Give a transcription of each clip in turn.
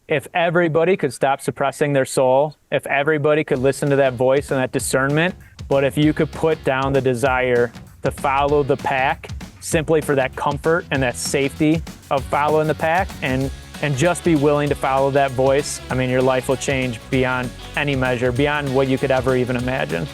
if everybody could stop suppressing their soul, if everybody could listen to that voice and that discernment, but if you could put down the desire to follow the pack simply for that comfort and that safety of following the pack and just be willing to follow that voice, I mean, your life will change beyond any measure, beyond what you could ever even imagine.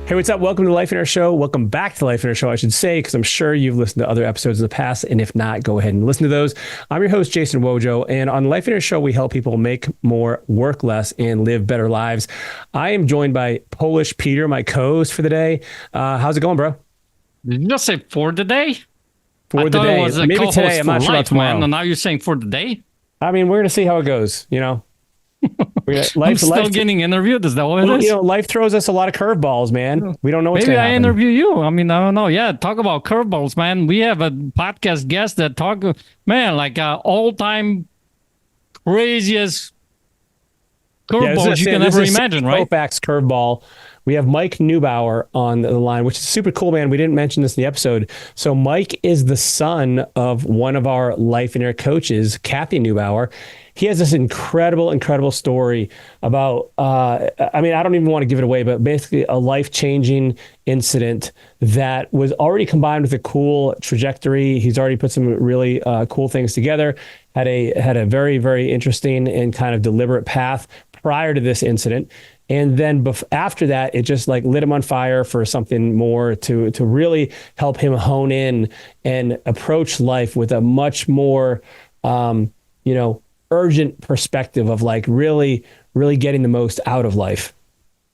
Hey, what's up? Welcome to the Lifeonaire Show. Welcome back to the Lifeonaire Show, I should say, because I'm sure you've listened to other episodes in the past. And if not, go ahead and listen to those. I'm your host, Jason Wojo. And on the Lifeonaire Show, we help people make more, work less, and live better lives. I am joined by Polish Peter, my co-host for the day. How's it going, bro? Did you just say for the day? For the day. Maybe today. I'm not sure about tomorrow. Man, and now you're saying for the day? I mean, we're going to see how it goes, you know? I'm still getting interviewed. Is that what it is? You know, life throws us a lot of curveballs, man. We don't know what's going to happen. Maybe I interview you. I mean, I don't know. Yeah, talk about curveballs, man. We have a podcast guest that talk, man, like all-time craziest curveballs you can ever imagine, right? Kofax curveball. We have Mike Neubauer on the line, which is super cool, man. We didn't mention this in the episode. So Mike is the son of one of our Lifeonaire coaches, Kathy Neubauer. He has this incredible story about, I mean, I don't even want to give it away, but basically a life-changing incident that was already combined with a cool trajectory. He's already put some really cool things together, had a very, very interesting and kind of deliberate path prior to this incident. And then after that, it just like lit him on fire for something more to really help him hone in and approach life with a much more, urgent perspective of like really getting the most out of life.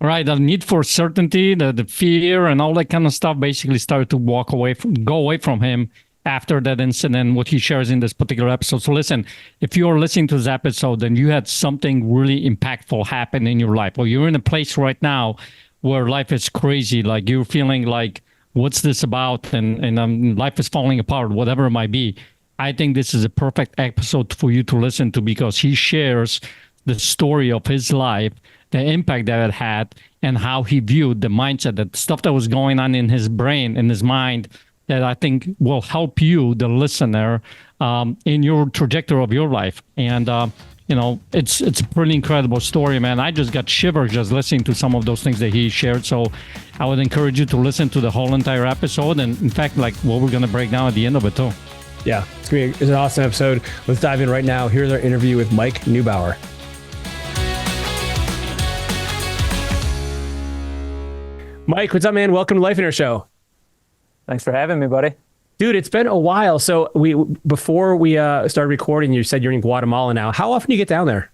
Right. The need for certainty, the fear and all that kind of stuff basically started to go away from him after that incident, what he shares in this particular episode. So listen, if you're listening to this episode and you had something really impactful happen in your life, or you're in a place right now where life is crazy, like you're feeling like, what's this about? And life is falling apart, whatever it might be. I think this is a perfect episode for you to listen to because he shares the story of his life, the impact that it had, and how he viewed the mindset, the stuff that was going on in his brain, in his mind, that I think will help you, the listener, in your trajectory of your life. And, it's a pretty incredible story, man. I just got shivers just listening to some of those things that he shared. So I would encourage you to listen to the whole entire episode. And in fact, like what we're going to break down at the end of it too. Yeah, it's an awesome episode. Let's dive in right now. Here's our interview with Mike Neubauer. Mike, what's up, man? Welcome to Lifeonaire Show. Thanks for having me, buddy. Dude, it's been a while. So before we started recording, you said you're in Guatemala now. How often do you get down there?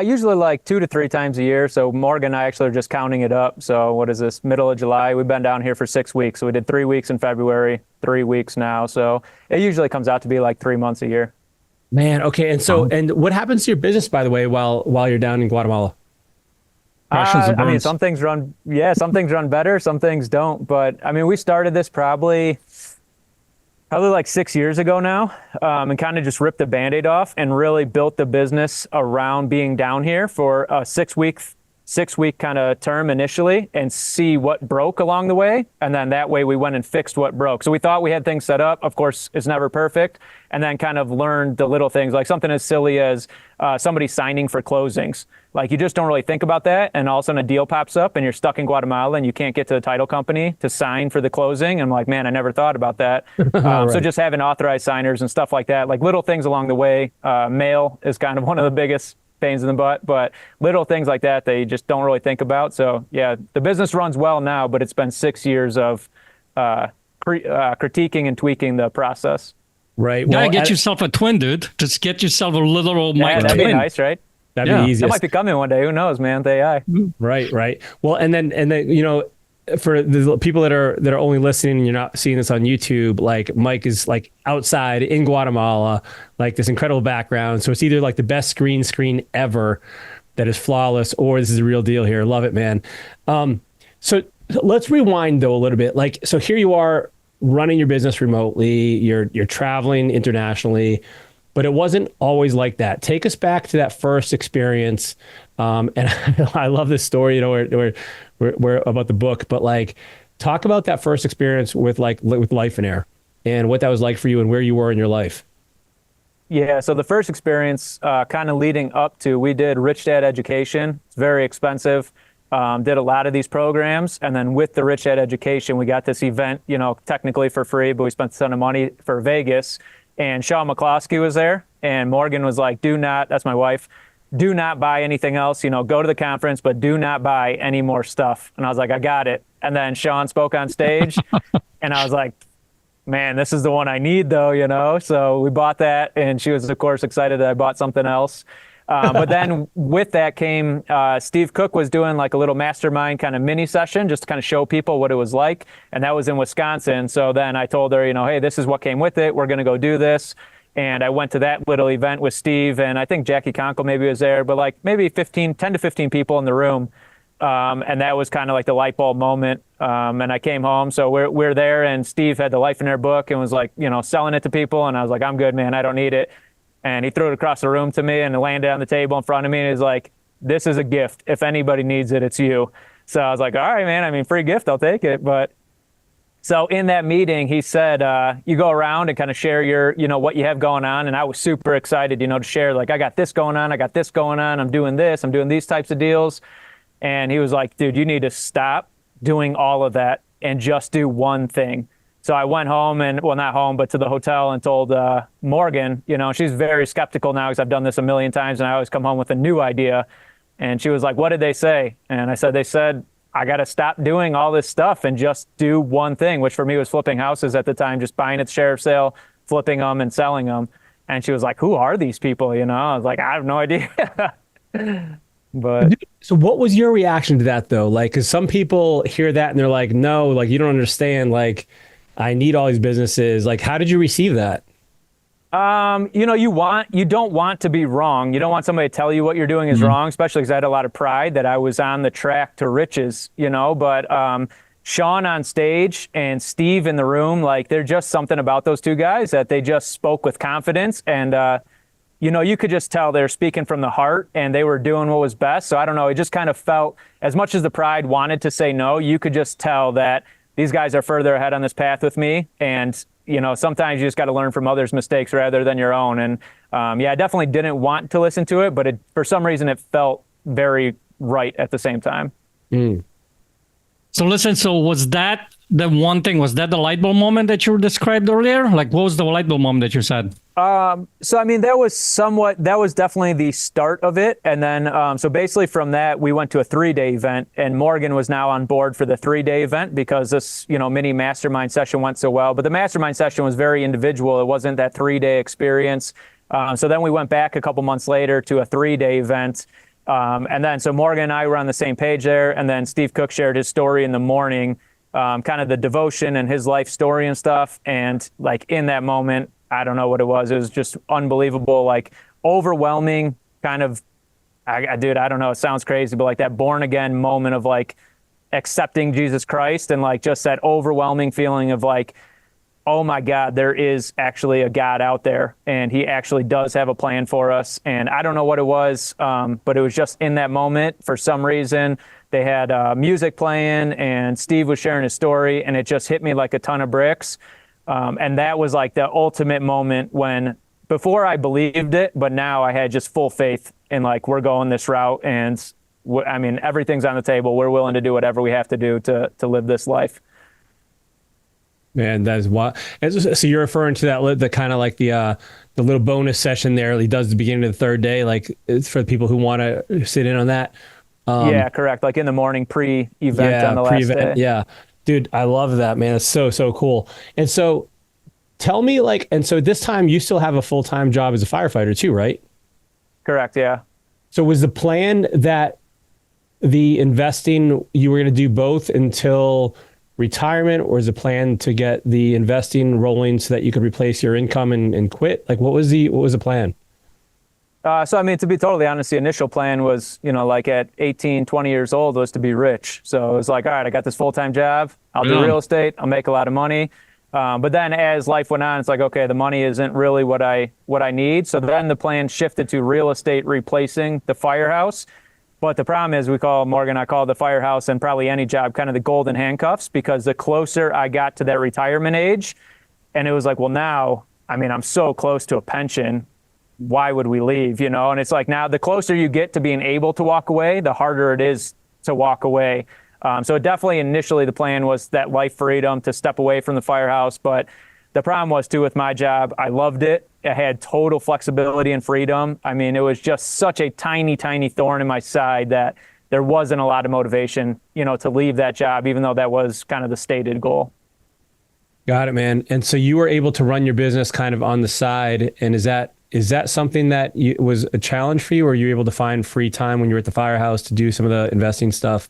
Usually like 2 to 3 times a year. So Morgan and I actually are just counting it up. So what is this, middle of July? We've been down here for 6 weeks. So we did 3 weeks in February, 3 weeks now. So it usually comes out to be like 3 months a year. Man, okay. And so, and what happens to your business, by the way, while you're down in Guatemala? I mean, some things run better, some things don't. But I mean, we started this probably like 6 years ago now, and kind of just ripped the Band-Aid off and really built the business around being down here for a 6 week kind of term initially and see what broke along the way. And then that way we went and fixed what broke. So we thought we had things set up. Of course, it's never perfect. And then kind of learned the little things, like something as silly as somebody signing for closings. Like you just don't really think about that. And all of a sudden a deal pops up and you're stuck in Guatemala and you can't get to the title company to sign for the closing. I'm like, man, I never thought about that. Right. So just having authorized signers and stuff like that, like little things along the way. Mail is kind of one of the biggest pains in the butt, but little things like that they just don't really think about. So yeah, the business runs well now, but it's been 6 years of critiquing and tweaking the process. Right. Well, get yourself a twin, dude. Just get yourself a literal Mike twin. That'd be nice, right? That'd be easy. That might be coming one day. Who knows, man? The AI. Right. Well, and then for the people that are only listening and you're not seeing this on YouTube, like Mike is like outside in Guatemala, like this incredible background. So it's either like the best green screen ever that is flawless, or this is a real deal here. Love it, man. So let's rewind though a little bit. Like, so here you are running your business remotely, you're traveling internationally, but it wasn't always like that. Take us back to that first experience. And I love this story, where about the book, but like, talk about that first experience with Lifeonaire. and what that was like for you and where you were in your life. Yeah, so the first experience, kind of leading up to, we did Rich Dad Education. It's very expensive. Did a lot of these programs, and then with the Rich Dad Education, we got this event, technically for free, but we spent a ton of money for Vegas. And Sean McCloskey was there, and Morgan was like, "Do not," that's my wife, "do not buy anything else. Go to the conference, but do not buy any more stuff." And I was like, "I got it." And then Sean spoke on stage, and I was like, man, this is the one I need though, So we bought that, and she was, of course, excited that I bought something else. But then with that came Steve Cook was doing like a little mastermind kind of mini session just to kind of show people what it was like. And that was in Wisconsin. So then I told her, hey, this is what came with it. We're going to go do this. And I went to that little event with Steve, and I think Jackie Conkle maybe was there, but like maybe 10 to 15 people in the room. And that was kind of like the light bulb moment. And I came home. So we're there, and Steve had the Lifeonaire book and was like, selling it to people. And I was like, I'm good, man. I don't need it. And he threw it across the room to me and landed on the table in front of me. And he's like, this is a gift. If anybody needs it, it's you. So I was like, all right, man. I mean, free gift, I'll take it. But so in that meeting, he said, you go around and kind of share your, what you have going on. And I was super excited, to share, like, I got this going on. I got this going on. I'm doing this. I'm doing these types of deals. And he was like, dude, you need to stop doing all of that and just do one thing. So I went home not home, but to the hotel and told Morgan, she's very skeptical now because I've done this a million times and I always come home with a new idea. And she was like, what did they say? And I said, they said, I got to stop doing all this stuff and just do one thing, which for me was flipping houses at the time, just buying at the sheriff's sale, flipping them and selling them. And she was like, who are these people? I was like, I have no idea. But so what was your reaction to that though? Like, cause some people hear that and they're like, no, like you don't understand. Like I need all these businesses. Like, how did you receive that? You don't want to be wrong. You don't want somebody to tell you what you're doing is wrong, especially because I had a lot of pride that I was on the track to riches, but, Sean on stage and Steve in the room, like there's just something about those two guys that they just spoke with confidence. And, you could just tell they're speaking from the heart and they were doing what was best. So I don't know. It just kind of felt, as much as the pride wanted to say no, you could just tell that these guys are further ahead on this path with me. And, sometimes you just got to learn from others' mistakes rather than your own. And I definitely didn't want to listen to it, but for some reason it felt very right at the same time. So listen, so was that the one thing, was that the light bulb moment that you described earlier? Like what was the light bulb moment that you said? So, I mean, that was definitely the start of it. And then, so basically from that, we went to a 3-day event, and Morgan was now on board for the 3-day event because this, mini mastermind session went so well. But the mastermind session was very individual. It wasn't that 3-day experience. So then we went back a couple months later to a 3-day event. And then, so Morgan and I were on the same page there. And then Steve Cook shared his story in the morning, kind of the devotion and his life story and stuff. And like in that moment, I don't know what it was. It was just unbelievable, like overwhelming kind of, dude, I don't know. It sounds crazy, but like that born again moment of like accepting Jesus Christ and like just that overwhelming feeling of like, oh my God, there is actually a God out there and he actually does have a plan for us. And I don't know what it was, but it was just in that moment for some reason. They had music playing and Steve was sharing his story and it just hit me like a ton of bricks. And that was like the ultimate moment when, before I believed it, but now I had just full faith in like, we're going this route. And I mean, everything's on the table. We're willing to do whatever we have to do to live this life. Man, that is what. So you're referring to that, the kind of like the little bonus session there he does at the beginning of the 3rd day. Like it's for the people who want to sit in on that. Yeah, correct. Like in the morning pre-event on the last day. Yeah. Dude, I love that, man. It's so, so cool. And so tell me and so this time you still have a full-time job as a firefighter too, right? Correct. Yeah. So was the plan that the investing, you were going to do both until retirement, or is the plan to get the investing rolling so that you could replace your income and quit? Like what was the plan? So, I mean, to be totally honest, the initial plan was, like at 18, 20 years old was to be rich. So it was like, all right, I got this full-time job. I'll do real estate. I'll make a lot of money. But then as life went on, it's like, okay, the money isn't really what I need. So then the plan shifted to real estate replacing the firehouse. But the problem is I call the firehouse and probably any job kind of the golden handcuffs, because the closer I got to that retirement age, And it was like, well, now, I mean, I'm so close to a pension. Why would we leave? You know? And it's like, now the closer you get to being able to walk away, the harder it is to walk away. So definitely initially the plan was that life freedom to step away from the firehouse. But the problem was too with my job, I loved it. I had total flexibility and freedom. I mean, it was just such a tiny, tiny thorn in my side that there wasn't a lot of motivation, you know, to leave that job, even though that was kind of the stated goal. Got it, man. And so you were able to run your business kind of on the side. And is that something that was a challenge for you, or were you able to find free time when you were at the firehouse to do some of the investing stuff?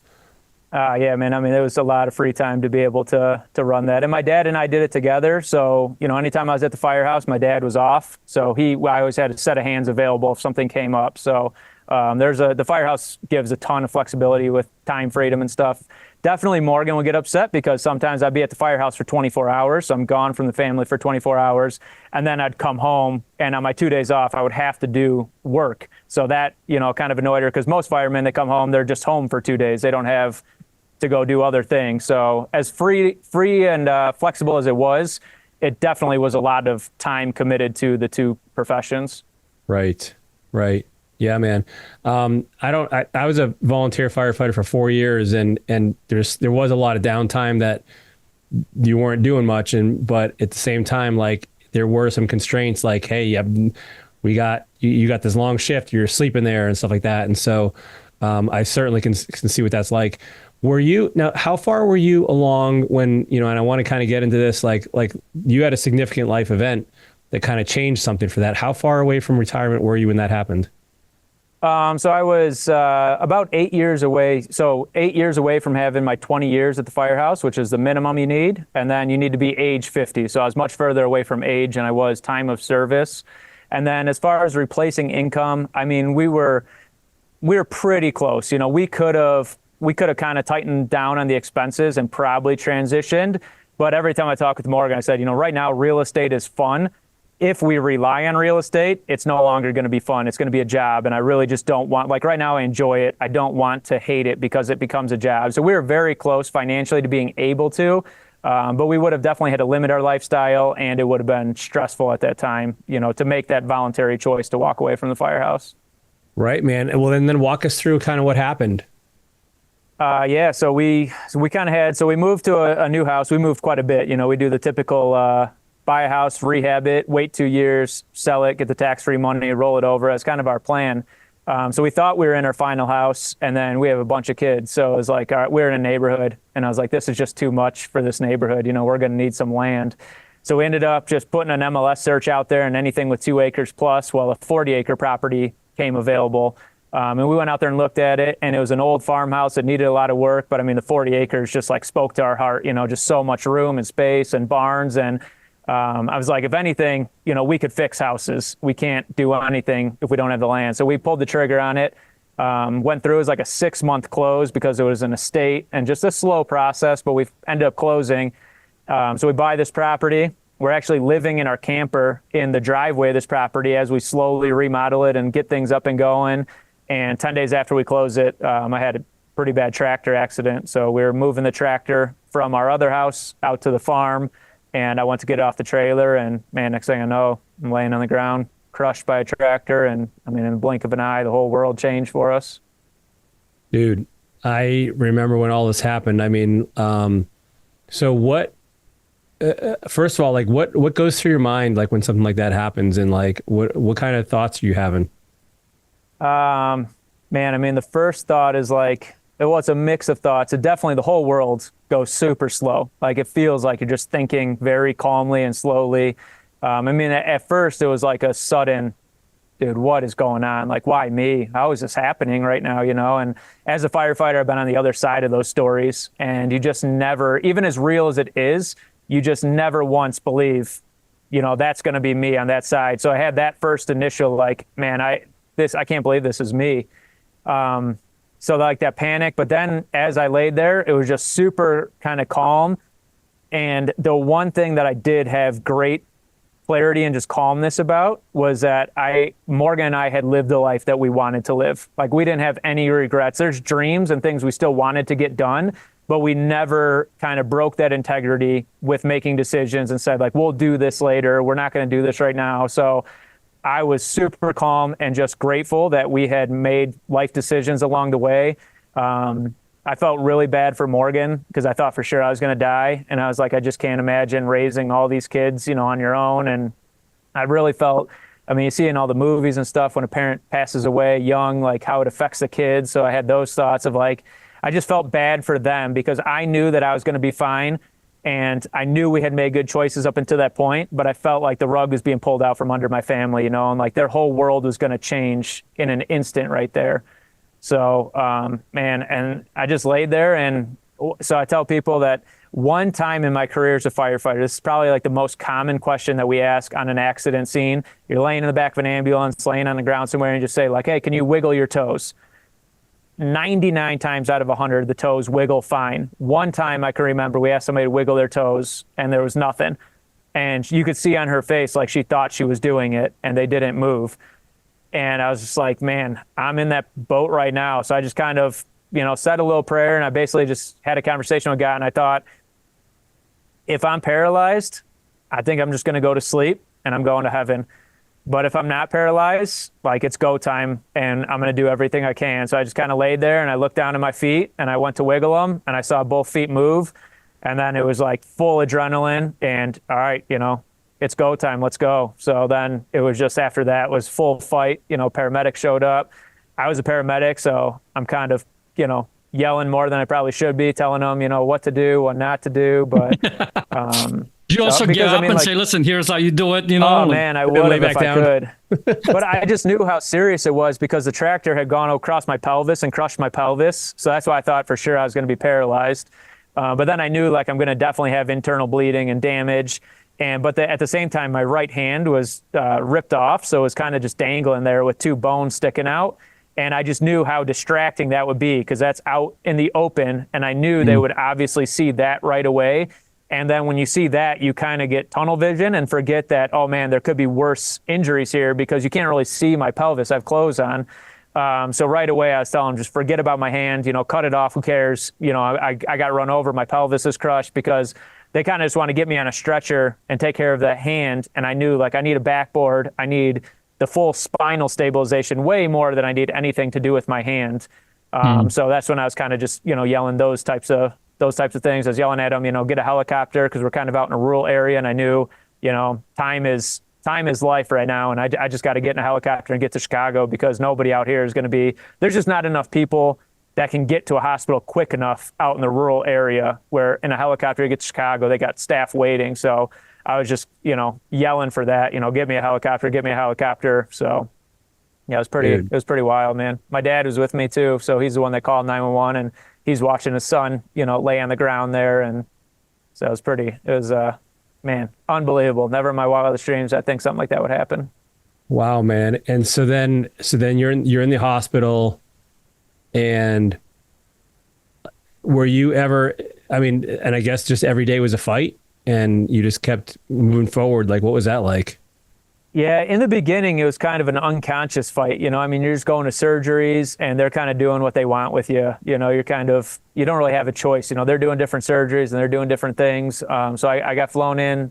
Yeah, man. I mean, there was a lot of free time to be able to run that. And my dad and I did it together. So, you know, anytime I was at the firehouse, my dad was off. So I always had a set of hands available if something came up. So the firehouse gives a ton of flexibility with time freedom and stuff. Definitely Morgan would get upset because sometimes I'd be at the firehouse for 24 hours. So I'm gone from the family for 24 hours. And then I'd come home, and on my 2 days off, I would have to do work. So that, you know, kind of annoyed her, because most firemen that come home, they're just home for 2 days. They don't have to go do other things. So as free and flexible as it was, it definitely was a lot of time committed to the two professions. Right. Yeah, man. I was a volunteer firefighter for 4 years, and there was a lot of downtime that you weren't doing much. But at the same time, like, there were some constraints, like, hey, you got this long shift, you're sleeping there and stuff like that. And so I certainly can see what that's like. How far were you along when, you know, and I want to kind of get into this, like you had a significant life event that kind of changed something for that. How far away from retirement were you when that happened? So I was about 8 years away. So 8 years away from having my 20 years at the firehouse, which is the minimum you need. And then you need to be age 50. So I was much further away from age than I was time of service. And then as far as replacing income, I mean, we were pretty close. You know, we could have kind of tightened down on the expenses and probably transitioned. But every time I talk with Morgan, I said, you know, right now real estate is fun. If we rely on real estate, it's no longer going to be fun. It's going to be a job. And I really just don't want, like right now I enjoy it. I don't want to hate it because it becomes a job. So we were very close financially to being able to, but we would have definitely had to limit our lifestyle, and it would have been stressful at that time, you know, to make that voluntary choice to walk away from the firehouse. Right, man. Well, then walk us through kind of what happened. Yeah, so we moved to a new house. We moved quite a bit. You know, we do the typical buy a house, rehab it, wait 2 years, sell it, get the tax-free money, roll it over. That's kind of our plan. So we thought we were in our final house, and then we have a bunch of kids. So it was like, all right, we're in a neighborhood. And I was like, this is just too much for this neighborhood. You know, we're going to need some land. So we ended up just putting an MLS search out there, and anything with 2 acres plus, well, a 40-acre property came available. And we went out there and looked at it, and it was an old farmhouse that needed a lot of work. But I mean, the 40 acres just like spoke to our heart, you know, just so much room and space and barns. And I was like, if anything, you know, we could fix houses. We can't do anything if we don't have the land. So we pulled the trigger on it, went through. It was like a 6-month close because it was an estate and just a slow process, but we ended up closing. So we buy this property. We're actually living in our camper in the driveway of this property as we slowly remodel it and get things up and going. And 10 days after we close it, I had a pretty bad tractor accident. So we were moving the tractor from our other house out to the farm. And I went to get off the trailer, and man, next thing I know, I'm laying on the ground, crushed by a tractor. And I mean, in the blink of an eye, the whole world changed for us. Dude, I remember when all this happened. I mean, so what, first of all, like what goes through your mind, like when something like that happens, and like, what kind of thoughts are you having? Man, I mean, the first thought is like, well, it's a mix of thoughts. It definitely, the whole world goes super slow. Like, it feels like you're just thinking very calmly and slowly. I mean, at first it was like a sudden, dude, what is going on? Like, why me? How is this happening right now? You know, and as a firefighter, I've been on the other side of those stories, and you just never, even as real as it is, you just never once believe, you know, that's going to be me on that side. So I had that first initial, like, man, I can't believe this is me. So like that panic, but then as I laid there, it was just super kind of calm. And the one thing that I did have great clarity and just calmness about was that Morgan and I had lived the life that we wanted to live. Like, we didn't have any regrets. There's dreams and things we still wanted to get done, but we never kind of broke that integrity with making decisions and said like, we'll do this later. We're not going to do this right now. So I was super calm and just grateful that we had made life decisions along the way. I felt really bad for Morgan because I thought for sure I was going to die. And I was like, I just can't imagine raising all these kids, you know, on your own. And I really felt, I mean, you see in all the movies and stuff when a parent passes away young, like how it affects the kids. So I had those thoughts of like, I just felt bad for them because I knew that I was going to be fine. And I knew we had made good choices up until that point, but I felt like the rug was being pulled out from under my family, you know, and like their whole world was going to change in an instant right there. So, man, and I just laid there. And so I tell people that one time in my career as a firefighter, this is probably like the most common question that we ask on an accident scene. You're laying in the back of an ambulance, laying on the ground somewhere, and you just say like, hey, can you wiggle your toes? 99 times out of 100, the toes wiggle fine. One time I can remember we asked somebody to wiggle their toes and there was nothing. And you could see on her face like she thought she was doing it and they didn't move. And I was just like, man, I'm in that boat right now. So I just kind of, you know, said a little prayer and I basically just had a conversation with God. And I thought, if I'm paralyzed, I think I'm just going to go to sleep and I'm going to heaven. But if I'm not paralyzed, like it's go time and I'm going to do everything I can. So I just kind of laid there and I looked down at my feet and I went to wiggle them and I saw both feet move. And then it was like full adrenaline and all right, you know, it's go time, let's go. So then it was just after that was full fight, you know, paramedics showed up. I was a paramedic, so I'm kind of, you know, yelling more than I probably should be, telling them, you know, what to do, what not to do. But you also get up and say, listen, here's how you do it, you know? Oh man, I would have if I could. But I just knew how serious it was because the tractor had gone across my pelvis and crushed my pelvis. So that's why I thought for sure I was going to be paralyzed. But then I knew like I'm going to definitely have internal bleeding and damage. But at the same time, my right hand was ripped off. So it was kind of just dangling there with two bones sticking out. And I just knew how distracting that would be because that's out in the open. And I knew they would obviously see that right away. And then when you see that, you kind of get tunnel vision and forget that, oh man, there could be worse injuries here because you can't really see my pelvis. I have clothes on. So right away I was telling them, just forget about my hand, you know, cut it off. Who cares? You know, I got run over. My pelvis is crushed because they kind of just want to get me on a stretcher and take care of that hand. And I knew like I need a backboard. I need the full spinal stabilization way more than I need anything to do with my hand. So that's when I was kind of just, you know, yelling those types of things. I was yelling at them, you know, get a helicopter because we're kind of out in a rural area. And I knew, you know, time is life right now. And I just got to get in a helicopter and get to Chicago because nobody out here is going to be, there's just not enough people that can get to a hospital quick enough out in the rural area where in a helicopter to get to Chicago, they got staff waiting. So I was just, you know, yelling for that, you know, get me a helicopter. So yeah, it was pretty wild, man. My dad was with me too. So he's the one that called 911 and he's watching his son, you know, lay on the ground there. And so it was man, unbelievable. Never in my wildest dreams I think something like that would happen. Wow, man. And so then you're in the hospital, and were you ever, I mean, and I guess just every day was a fight and you just kept moving forward. Like, what was that like? Yeah, in the beginning, it was kind of an unconscious fight. You know, I mean, you're just going to surgeries and they're kind of doing what they want with you. You know, you don't really have a choice. You know, they're doing different surgeries and they're doing different things. So I got flown in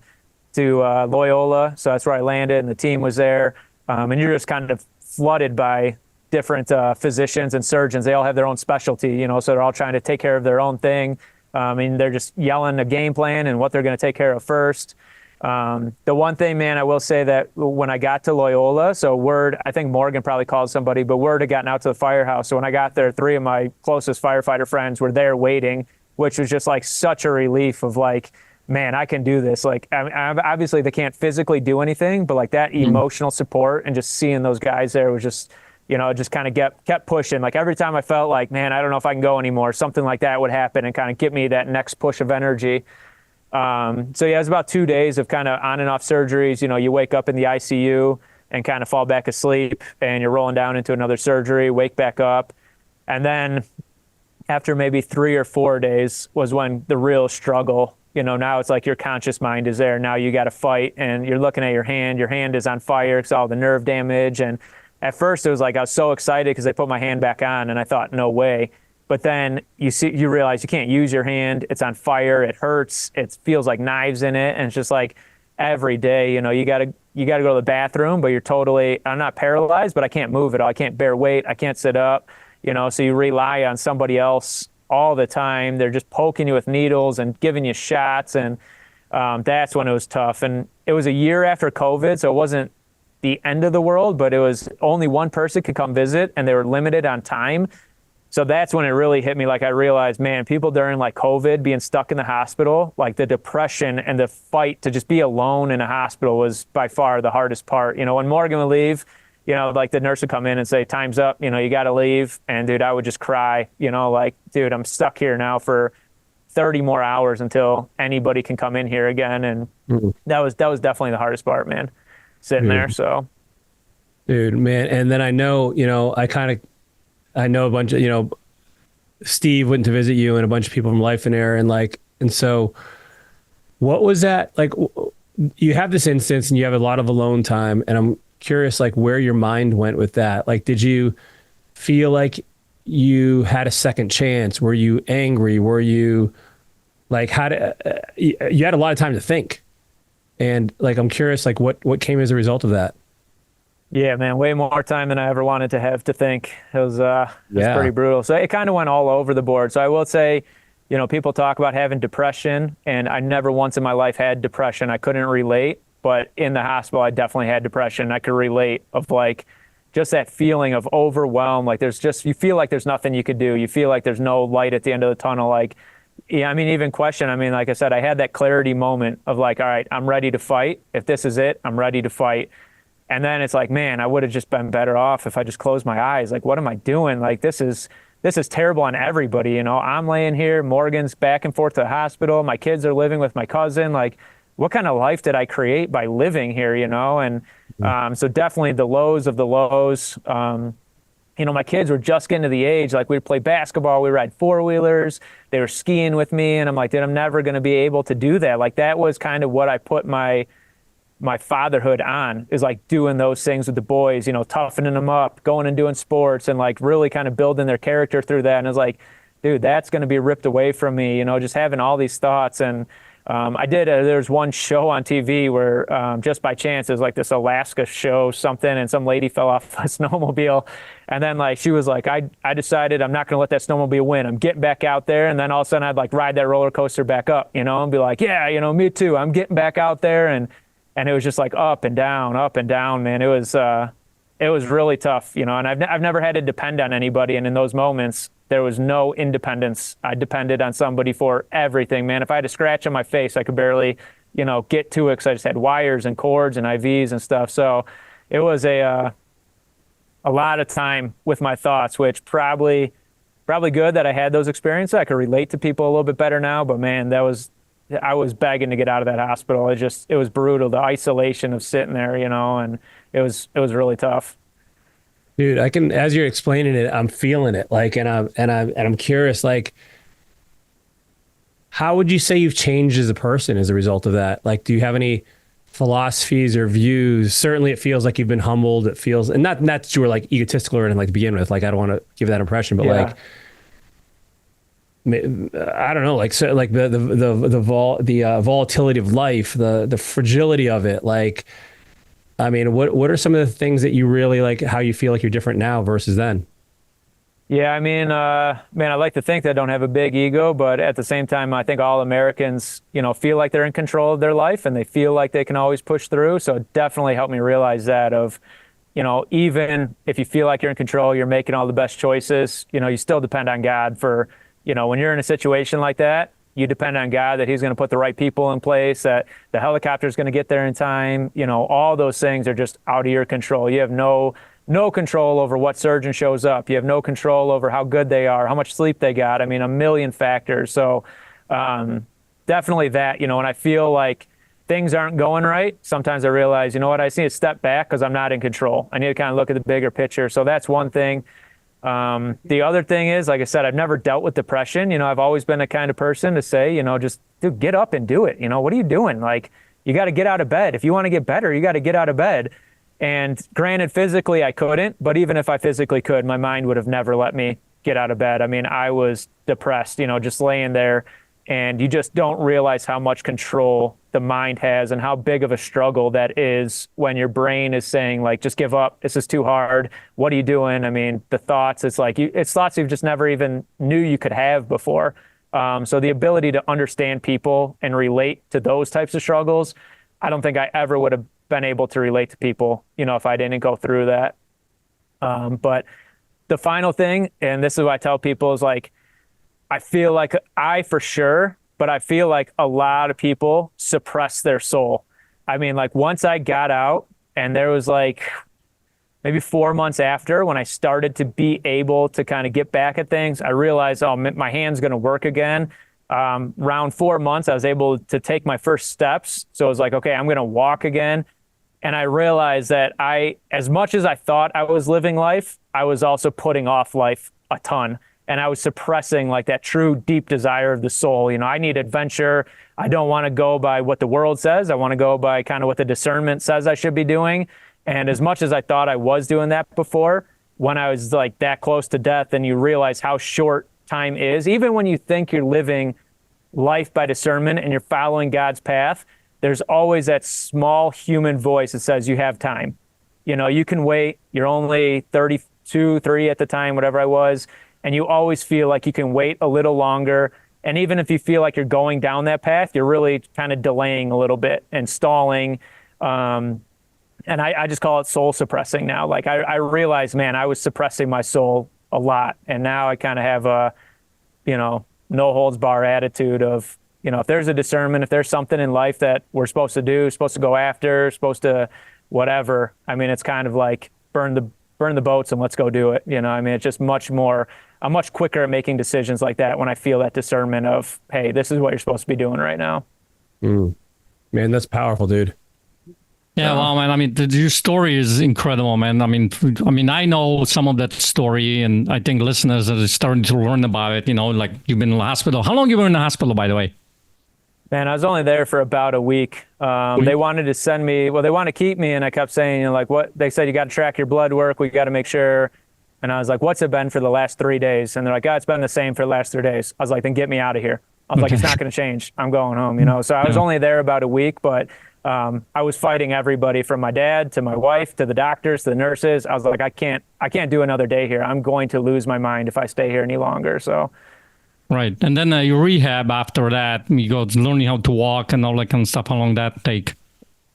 to Loyola. So that's where I landed and the team was there. And you're just kind of flooded by different physicians and surgeons. They all have their own specialty, you know, so they're all trying to take care of their own thing. I mean, they're just yelling a game plan and what they're going to take care of first. The one thing, man, I will say that when I got to Loyola, so word, I think Morgan probably called somebody, but word had gotten out to the firehouse. So when I got there, 3 of my closest firefighter friends were there waiting, which was just like such a relief of like, man, I can do this. Like, obviously they can't physically do anything, but like that emotional support and just seeing those guys there was just, you know, just kind of kept pushing. Like every time I felt like, man, I don't know if I can go anymore, something like that would happen and kind of give me that next push of energy. So yeah, it was about 2 days of kind of on and off surgeries. You know, you wake up in the ICU and kind of fall back asleep and you're rolling down into another surgery, wake back up. And then after maybe 3 or 4 days was when the real struggle, you know, now it's like your conscious mind is there. Now you got to fight and you're looking at your hand is on fire because all the nerve damage. And at first it was like, I was so excited because they put my hand back on and I thought, no way. but then you realize you can't use your hand. It's on fire. It hurts. It feels like knives in it. And it's just like every day, you gotta go to the bathroom, but I'm not paralyzed, but I can't move at all. I can't bear weight. I can't sit up, so you rely on somebody else all the time. They're just poking you with needles and giving you shots. And that's when it was tough. And it was a year after COVID, so it wasn't the end of the world, but it was only one person could come visit and they were limited on time. So that's when it really hit me. Like I realized, man, people during like COVID being stuck in the hospital, like the depression and the fight to just be alone in a hospital was by far the hardest part. When Morgan would leave, like the nurse would come in and say, time's up, you got to leave. And dude, I would just cry, like, dude, I'm stuck here now for 30 more hours until anybody can come in here again. And that was definitely the hardest part, man, sitting there. So. Dude, man. And then I know, I know a bunch of, Steve went to visit you and a bunch of people from Lifeonaire and so what was that? Like, you have this instance and you have a lot of alone time, and I'm curious, like, where your mind went with that. Like, did you feel like you had a second chance? Were you angry? Were you like, you had a lot of time to think, and like, I'm curious, like, what came as a result of that? Yeah, man, way more time than I ever wanted to have to think. It was pretty brutal. So it kind of went all over the board. So I will say, people talk about having depression, and I never once in my life had depression. I couldn't relate, but in the hospital, I definitely had depression. I could relate of like just that feeling of overwhelm. Like you feel like there's nothing you could do. You feel like there's no light at the end of the tunnel. Like, yeah, I mean, even question. I mean, like I said, I had that clarity moment of like, all right, I'm ready to fight. If this is it, I'm ready to fight. And then it's like, man, I would have just been better off if I just closed my eyes. Like, what am I doing? Like, this is terrible on everybody. I'm laying here. Morgan's back and forth to the hospital. My kids are living with my cousin. Like, what kind of life did I create by living here? And so definitely the lows of the lows. My kids were just getting to the age, like we'd play basketball, we ride four-wheelers, they were skiing with me. And I'm like, dude, I'm never going to be able to do that. Like, that was kind of what I put my fatherhood on, is like doing those things with the boys, toughening them up, going and doing sports, and like really kind of building their character through that. And I was like, dude, that's going to be ripped away from me, just having all these thoughts. And there's one show on TV where just by chance, it was like this Alaska show, something, and some lady fell off a snowmobile. And then like, she was like, I decided I'm not going to let that snowmobile win. I'm getting back out there. And then all of a sudden I'd like ride that roller coaster back up, and be like, yeah, me too. I'm getting back out there. And it was just like up and down, man. It was really tough, and I've never had to depend on anybody. And in those moments, there was no independence. I depended on somebody for everything, man. If I had a scratch on my face, I could barely, get to it because I just had wires and cords and IVs and stuff. So it was a lot of time with my thoughts, which probably good that I had those experiences. I could relate to people a little bit better now, but man, I was begging to get out of that hospital. It was brutal. The isolation of sitting there, and it was really tough. Dude, as you're explaining it, I'm feeling it. Like, and I'm curious, like, how would you say you've changed as a person as a result of that? Like, do you have any philosophies or views? Certainly it feels like you've been humbled. It feels, and not that you were like egotistical or anything like to begin with. Like, I don't want to give that impression, but like, I don't know, like, so like the volatility of life, the fragility of it. Like, I mean, what are some of the things that you really like, how you feel like you're different now versus then? Yeah, I mean, man, I like to think that I don't have a big ego, but at the same time, I think all Americans, feel like they're in control of their life and they feel like they can always push through. So it definitely helped me realize that of, even if you feel like you're in control, you're making all the best choices, you still depend on God for, when you're in a situation like that, you depend on God that he's going to put the right people in place, that the helicopter is going to get there in time. All those things are just out of your control. You have no control over what surgeon shows up. You have no control over how good they are, how much sleep they got. I mean, a million factors. So definitely that, when I feel like things aren't going right, sometimes I realize, what, I just need to step back because I'm not in control. I need to kind of look at the bigger picture. So that's one thing. The other thing is, like I said, I've never dealt with depression. I've always been the kind of person to say, just dude, get up and do it. What are you doing? Like, you got to get out of bed. If you want to get better, you got to get out of bed. And granted, physically I couldn't, but even if I physically could, my mind would have never let me get out of bed. I mean, I was depressed, just laying there, and you just don't realize how much control the mind has and how big of a struggle that is when your brain is saying like, just give up. This is too hard. What are you doing? I mean, the thoughts, it's like, it's thoughts you've just never even knew you could have before. So the ability to understand people and relate to those types of struggles, I don't think I ever would have been able to relate to people, if I didn't go through that. But the final thing, and this is what I tell people, is like, I feel like for sure, but I feel like a lot of people suppress their soul. I mean, like once I got out, and there was like maybe 4 months after when I started to be able to kind of get back at things, I realized, oh, my hand's going to work again. Around 4 months, I was able to take my first steps. So it was like, okay, I'm going to walk again. And I realized that as much as I thought I was living life, I was also putting off life a ton. And I was suppressing like that true deep desire of the soul. I need adventure. I don't want to go by what the world says. I want to go by kind of what the discernment says I should be doing. And as much as I thought I was doing that before, when I was like that close to death, and you realize how short time is, even when you think you're living life by discernment and you're following God's path, there's always that small human voice that says you have time. You can wait. You're only 32, 3 at the time, whatever I was. And you always feel like you can wait a little longer. And even if you feel like you're going down that path, you're really kind of delaying a little bit and stalling. And I just call it soul suppressing now. Like I realized, man, I was suppressing my soul a lot. And now I kind of have a, no holds bar attitude of, if there's a discernment, if there's something in life that we're supposed to do, supposed to go after, supposed to whatever. I mean, it's kind of like burn the boats and let's go do it. I mean, it's just I'm much quicker at making decisions like that when I feel that discernment of, hey, this is what you're supposed to be doing right now. Man, that's powerful, dude. Yeah, well, man, I mean, your story is incredible, man. I mean, I know some of that story, and I think listeners are starting to learn about it. Like you've been in the hospital. How long you were in the hospital, by the way? Man, I was only there for about a week. They wanted to send me, they want to keep me, and I kept saying, like, what they said, you got to track your blood work. We got to make sure. And I was like, what's it been for the last 3 days? And they're like, it's been the same for the last 3 days. I was like, then get me out of here. I was like, it's not going to change. I'm going home, So I was only there about a week, but I was fighting everybody from my dad to my wife to the doctors to the nurses. I was like, I can't do another day here. I'm going to lose my mind if I stay here any longer. So. Right. And then your rehab after that, you go learning how to walk and all that kind of stuff. How long that take?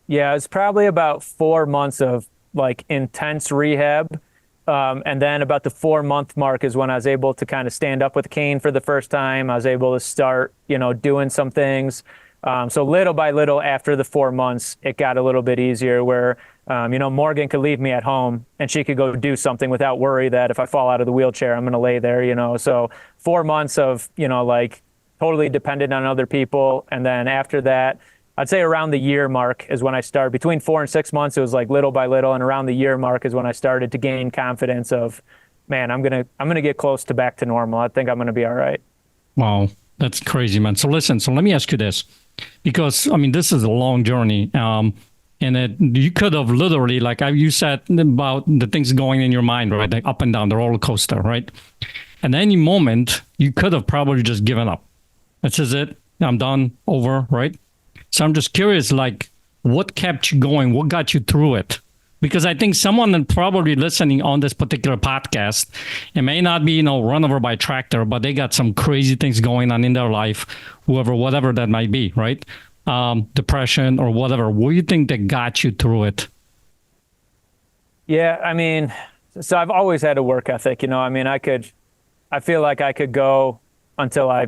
Yeah, it's probably about 4 months of like intense rehab. And then about the 4-month mark is when I was able to kind of stand up with a cane for the first time. I was able to start, doing some things. So little by little after the 4 months, it got a little bit easier where, Morgan could leave me at home and she could go do something without worry that if I fall out of the wheelchair, I'm going to lay there, So 4 months of, like totally dependent on other people. And then after that, I'd say around the year mark is when I started. Between 4 and 6 months, it was like little by little. And around the year mark is when I started to gain confidence of, man, I'm gonna get close to back to normal. I think I'm gonna be all right. Wow, that's crazy, man. So listen, let me ask you this, because I mean, this is a long journey. And you could have literally, like you said about the things going in your mind, right? Like up and down the roller coaster, right? And any moment, you could have probably just given up. This is it. I'm done. Over, right? So I'm just curious, like, what kept you going? What got you through it? Because I think someone probably listening on this particular podcast, it may not be, run over by a tractor, but they got some crazy things going on in their life, whatever that might be, right? Depression or whatever. What do you think that got you through it? Yeah, I mean, so I've always had a work ethic, I mean, I feel like I could go until I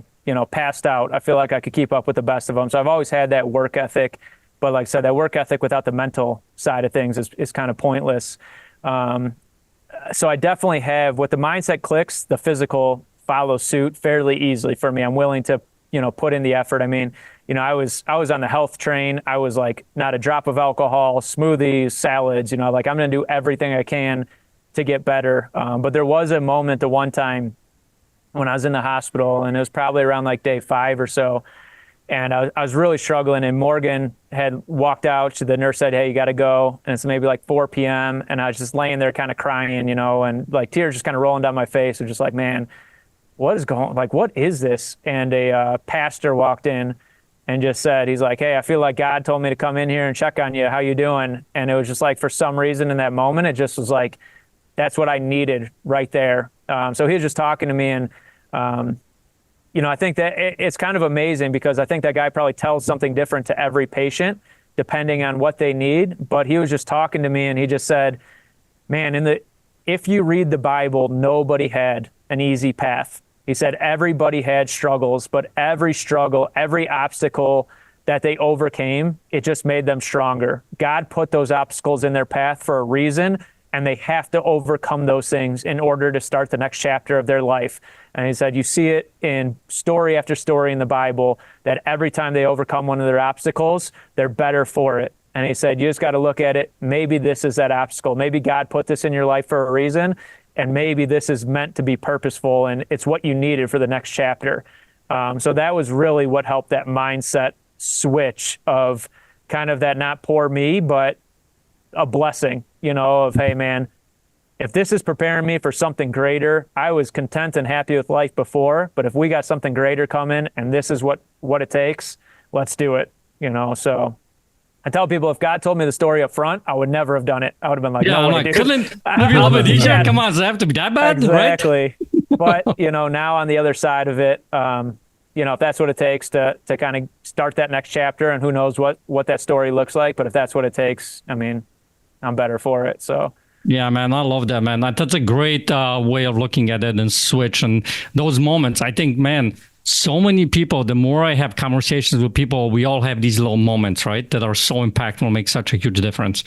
passed out. I feel like I could keep up with the best of them. So I've always had that work ethic, but like I said, that work ethic without the mental side of things is kind of pointless. So I definitely have, with the mindset clicks, the physical follows suit fairly easily for me. I'm willing to, put in the effort. I mean, I was on the health train. I was like, not a drop of alcohol, smoothies, salads, like I'm going to do everything I can to get better. But there was a moment, the one time when I was in the hospital, and it was probably around like day 5 or so. And I was really struggling, and Morgan had walked out. The nurse said, "Hey, you got to go." And it's maybe like 4 p.m. And I was just laying there kind of crying, and like tears just kind of rolling down my face. And just like, man, what is this? And a pastor walked in and just said, he's like, "Hey, I feel like God told me to come in here and check on you. How you doing?" And it was just like, for some reason in that moment, it just was like, that's what I needed right there. So he was just talking to me, and I think that it's kind of amazing, because I think that guy probably tells something different to every patient depending on what they need. But he was just talking to me, and he just said, man, if you read the Bible, nobody had an easy path. He said everybody had struggles, but every struggle, every obstacle that they overcame, it just made them stronger. God put those obstacles in their path for a reason, and they have to overcome those things in order to start the next chapter of their life. And he said, you see it in story after story in the Bible, that every time they overcome one of their obstacles, they're better for it. And he said, you just got to look at it. Maybe this is that obstacle. Maybe God put this in your life for a reason, and maybe this is meant to be purposeful, and it's what you needed for the next chapter. So that was really what helped that mindset switch of kind of that, not poor me, but a blessing, of, hey, man, if this is preparing me for something greater, I was content and happy with life before, but if we got something greater coming and this is what it takes, let's do it, So I tell people, if God told me the story up front, I would never have done it. I would have been like, yeah, no I'm way, like, dude. couldn't maybe a little bit easier? Come on, does it have to be that bad? Exactly. Right? But, now on the other side of it, if that's what it takes to kind of start that next chapter, and who knows what that story looks like, but if that's what it takes, I mean, I'm better for it. So. Yeah, man, I love that, man. That's a great way of looking at it and switch. And those moments, I think, man, so many people, the more I have conversations with people, we all have these little moments, right, that are so impactful, make such a huge difference.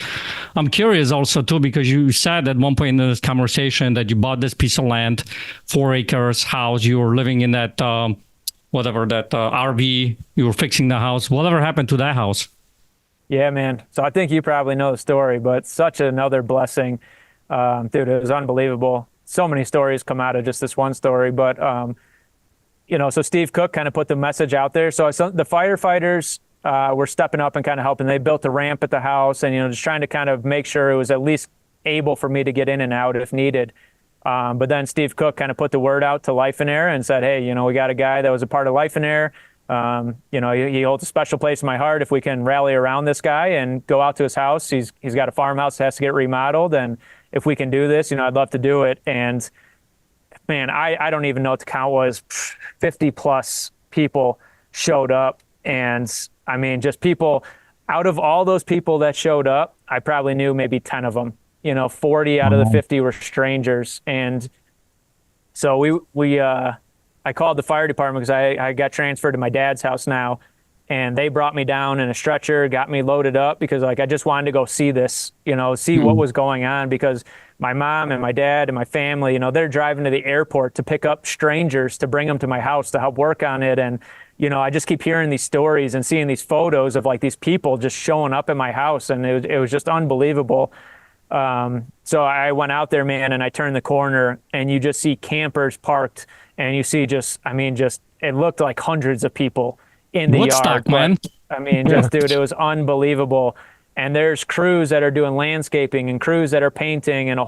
I'm curious also, too, because you said at one point in this conversation that you bought this piece of land, 4 acres house, you were living in that, RV, you were fixing the house. Whatever happened to that house? Yeah, man. So I think you probably know the story, but such another blessing. Dude, it was unbelievable. So many stories come out of just this one story, but, so Steve Cook kind of put the message out there. So the firefighters were stepping up and kind of helping. They built a ramp at the house, and, just trying to kind of make sure it was at least able for me to get in and out if needed. But then Steve Cook kind of put the word out to Lifeonaire and said, hey, we got a guy that was a part of Lifeonaire. He holds a special place in my heart. If we can rally around this guy and go out to his house, he's got a farmhouse that has to get remodeled. And if we can do this, I'd love to do it. And man, I don't even know what the count was. 50 plus people showed up. And I mean, just people, out of all those people that showed up, I probably knew maybe 10 of them, 40 out of the 50 were strangers. And so I called the fire department, because I got transferred to my dad's house now, and they brought me down in a stretcher, got me loaded up, because I just wanted to go see this, see what was going on, because my mom and my dad and my family, they're driving to the airport to pick up strangers to bring them to my house to help work on it. And, I just keep hearing these stories and seeing these photos of like these people just showing up at my house, and it was just unbelievable. So I went out there, man, and I turned the corner, and you just see campers parked. And you see it looked like hundreds of people in the Woodstock, yard. Man. I mean, dude, it was unbelievable. And there's crews that are doing landscaping and crews that are painting, and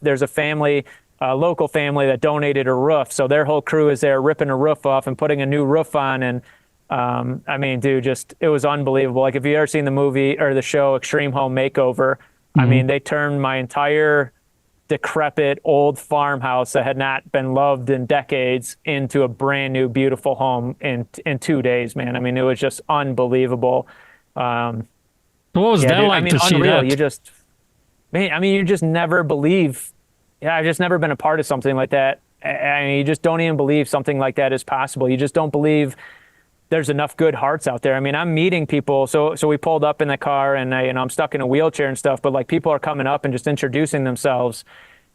there's a family, a local family that donated a roof. So their whole crew is there ripping a roof off and putting a new roof on. And dude, it was unbelievable. Like, if you ever seen the movie or the show Extreme Home Makeover, they turned my entire decrepit old farmhouse that had not been loved in decades into a brand new, beautiful home in 2 days, man. I mean, it was just unbelievable. What was that dude, like to see unreal. that? You just never believe. Yeah, I've just never been a part of something like that. You just don't even believe something like that is possible. You just don't believe there's enough good hearts out there. I mean, I'm meeting people. So we pulled up in the car, and I'm stuck in a wheelchair and stuff, but like, people are coming up and just introducing themselves.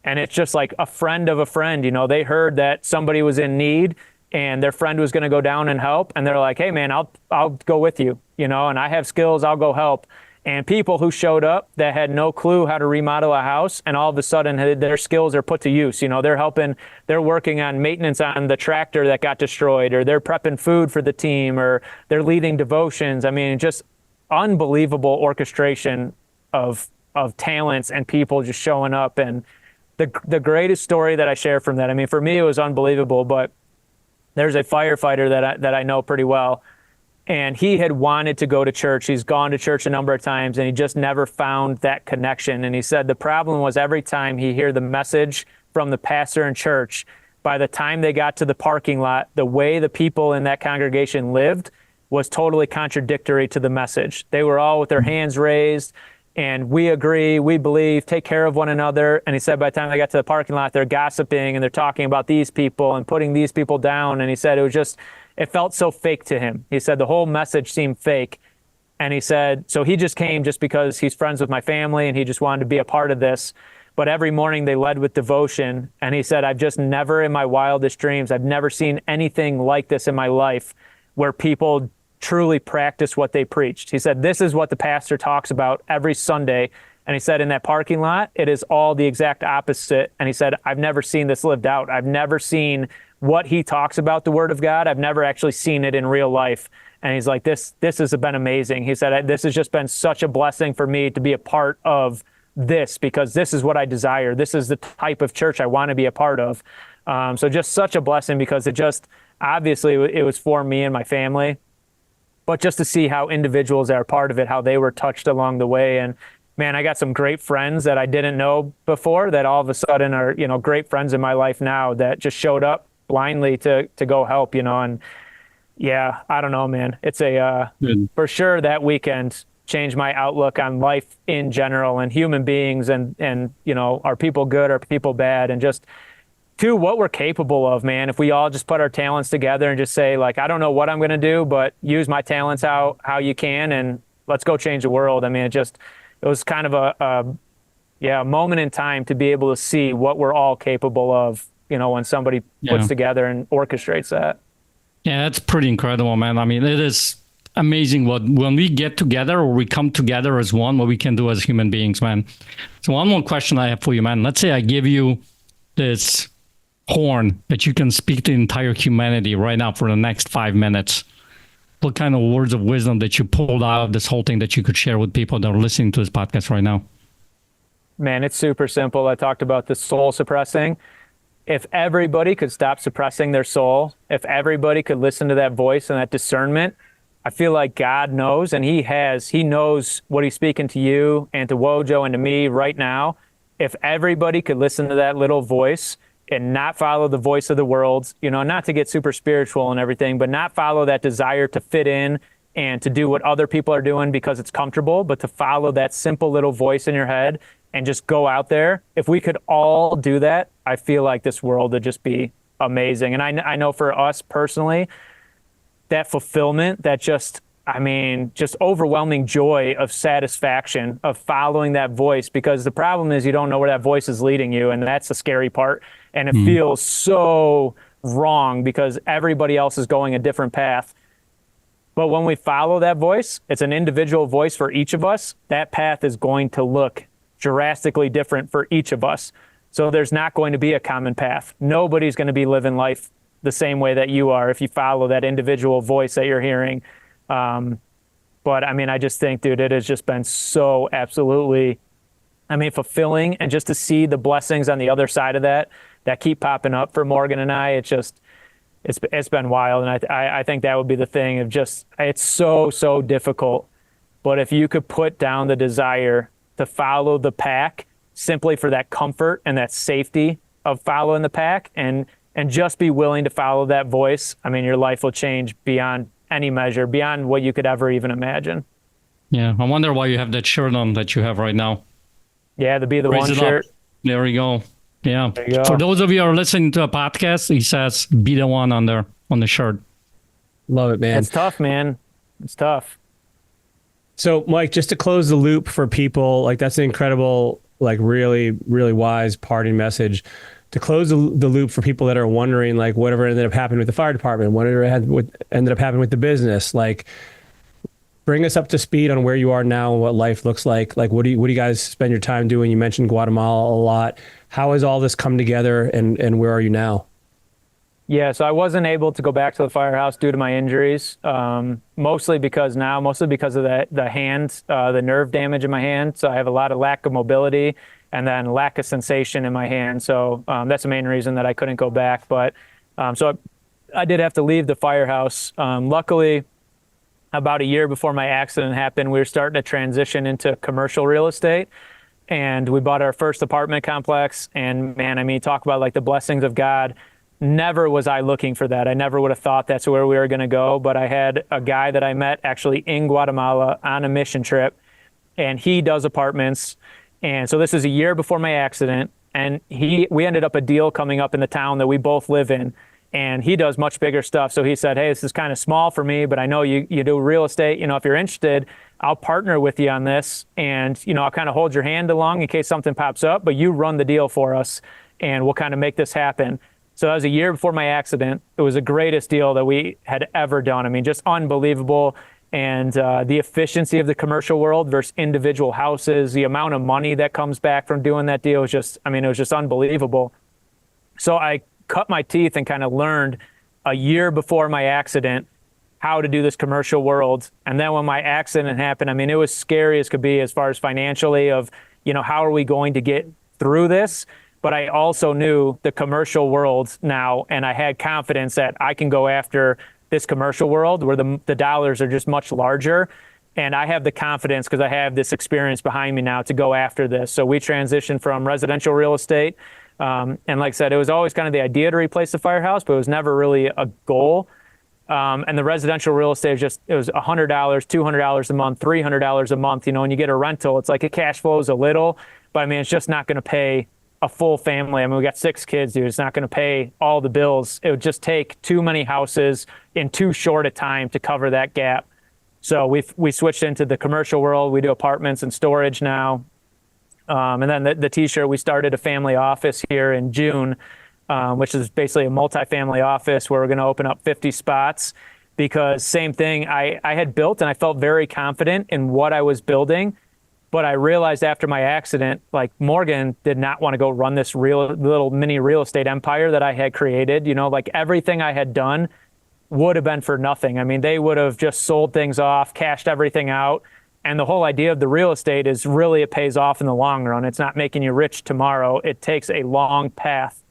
And it's just like a friend of a friend, they heard that somebody was in need and their friend was going to go down and help. And they're like, hey man, I'll go with you, and I have skills, I'll go help. and people who showed up that had no clue how to remodel a house, and all of a sudden their skills are put to use. You know, they're working on maintenance on the tractor that got destroyed, or they're prepping food for the team, or they're leading devotions. I mean, just unbelievable orchestration of talents and people just showing up. And the greatest story that I share from that, I mean, for me, it was unbelievable, but there's a firefighter that I know pretty well, and he had wanted to go to church. He's gone to church a number of times, and he just never found that connection. And he said the problem was every time he heard the message from the pastor in church, by the time they got to the parking lot, the way the people in that congregation lived was totally contradictory to the message. They were all with their hands raised, and we agree, we believe, take care of one another. And he said by the time they got to the parking lot, they're gossiping and they're talking about these people and putting these people down. And he said it felt so fake to him. He said the whole message seemed fake. And he said, so he just came just because he's friends with my family and he just wanted to be a part of this. But every morning they led with devotion. And he said, I've just never in my wildest dreams, I've never seen anything like this in my life where people truly practice what they preached. He said, this is what the pastor talks about every Sunday. And he said, in that parking lot, it is all the exact opposite. And he said, I've never seen this lived out. I've never seen what he talks about the Word of God. I've never actually seen it in real life. And he's like, this has been amazing. He said, this has just been such a blessing for me to be a part of this, because this is what I desire. This is the type of church I want to be a part of. So just such a blessing, because it just, obviously it was for me and my family, but just to see how individuals that are part of it, how they were touched along the way. And man, I got some great friends that I didn't know before that all of a sudden are, you know, great friends in my life now that just showed up blindly to go help, you know. And yeah, I don't know, man. It's for sure that weekend changed my outlook on life in general and human beings and, you know, are people good, are people bad? And just to what we're capable of, man. If we all just put our talents together and just say, like, I don't know what I'm going to do, but use my talents how you can, and let's go change the world. I mean, it was kind of a moment in time to be able to see what we're all capable of, you know, when somebody puts together and orchestrates that. Yeah, that's pretty incredible, man. I mean, it is amazing when we get together or we come together as one, what we can do as human beings, man. So one more question I have for you, man. Let's say I give you this horn that you can speak to the entire humanity right now for the next 5 minutes. What kind of words of wisdom that you pulled out of this whole thing that you could share with people that are listening to this podcast right now? Man, it's super simple. I talked about the soul suppressing. If everybody could stop suppressing their soul, if everybody could listen to that voice and that discernment, I feel like God knows, and he knows what he's speaking to you and to Wojo and to me right now. If everybody could listen to that little voice and not follow the voice of the world, you know, not to get super spiritual and everything, but not follow that desire to fit in and to do what other people are doing because it's comfortable, but to follow that simple little voice in your head and just go out there. If we could all do that, I feel like this world would just be amazing. And I know for us personally, that fulfillment, that just overwhelming joy of satisfaction of following that voice, because the problem is you don't know where that voice is leading you, and that's the scary part. And it feels so wrong because everybody else is going a different path. But when we follow that voice, it's an individual voice for each of us. That path is going to look drastically different for each of us. So there's not going to be a common path. Nobody's going to be living life the same way that you are if you follow that individual voice that you're hearing. But I mean, I just think, dude, it has just been so absolutely, I mean, fulfilling. And just to see the blessings on the other side of that keep popping up for Morgan and I, it's been wild. And I think that would be the thing of just, it's so difficult. But if you could put down the desire to follow the pack simply for that comfort and that safety of following the pack and just be willing to follow that voice, I mean, your life will change beyond any measure, beyond what you could ever even imagine. Yeah, I wonder why you have that shirt on that you have right now. Yeah, the Be the One shirt. There we go. Yeah. For those of you who are listening to a podcast, he says Be the One on the shirt. Love it, man. It's tough, man. It's tough. So, Mike, just to close the loop for people, like that's an incredible, like really, really wise parting message. To close the loop for people that are wondering, like, whatever ended up happening with the fire department, whatever ended up happening with the business, like, bring us up to speed on where you are now and what life looks like. Like, what do you guys spend your time doing? You mentioned Guatemala a lot. How has all this come together, and where are you now? Yeah, so I wasn't able to go back to the firehouse due to my injuries, mostly because of the hand, the nerve damage in my hand. So I have a lot of lack of mobility and then lack of sensation in my hand. So that's the main reason that I couldn't go back. But so I did have to leave the firehouse. Luckily, about a year before my accident happened, we were starting to transition into commercial real estate. And we bought our first apartment complex. And man, I mean, talk about like the blessings of God. Never was I looking for that. I never would have thought that's where we were going to go. But I had a guy that I met actually in Guatemala on a mission trip, and he does apartments. And so this is a year before my accident. And we ended up a deal coming up in the town that we both live in. And he does much bigger stuff. So he said, hey, this is kind of small for me, but I know you do real estate. You know, if you're interested, I'll partner with you on this. And, you know, I'll kind of hold your hand along in case something pops up, but you run the deal for us and we'll kind of make this happen. So that was a year before my accident. It was the greatest deal that we had ever done. I mean, just unbelievable. And the efficiency of the commercial world versus individual houses, the amount of money that comes back from doing that deal was just, I mean, it was just unbelievable. So I cut my teeth and kind of learned a year before my accident how to do this commercial world. And then when my accident happened, I mean, it was scary as could be as far as financially of, you know, how are we going to get through this? But I also knew the commercial world now, and I had confidence that I can go after this commercial world where the dollars are just much larger. And I have the confidence because I have this experience behind me now to go after this. So we transitioned from residential real estate. And like I said, it was always kind of the idea to replace the firehouse, but it was never really a goal. And the residential real estate it was $100, $200 a month, $300 a month. You know, when you get a rental, it's like it cash flows a little, but I mean, it's just not going to pay a full family. I mean, we got 6 kids, dude. It's not going to pay all the bills. It would just take too many houses in too short a time to cover that gap. So we switched into the commercial world. We do apartments and storage now. And then the T-shirt, we started a family office here in June, which is basically a multifamily office where we're going to open up 50 spots because same thing, I had built and I felt very confident in what I was building. But I realized after my accident, like Morgan did not want to go run this little mini real estate empire that I had created. You know, like everything I had done would have been for nothing. I mean, they would have just sold things off, cashed everything out. And the whole idea of the real estate is really it pays off in the long run. It's not making you rich tomorrow. It takes a long path.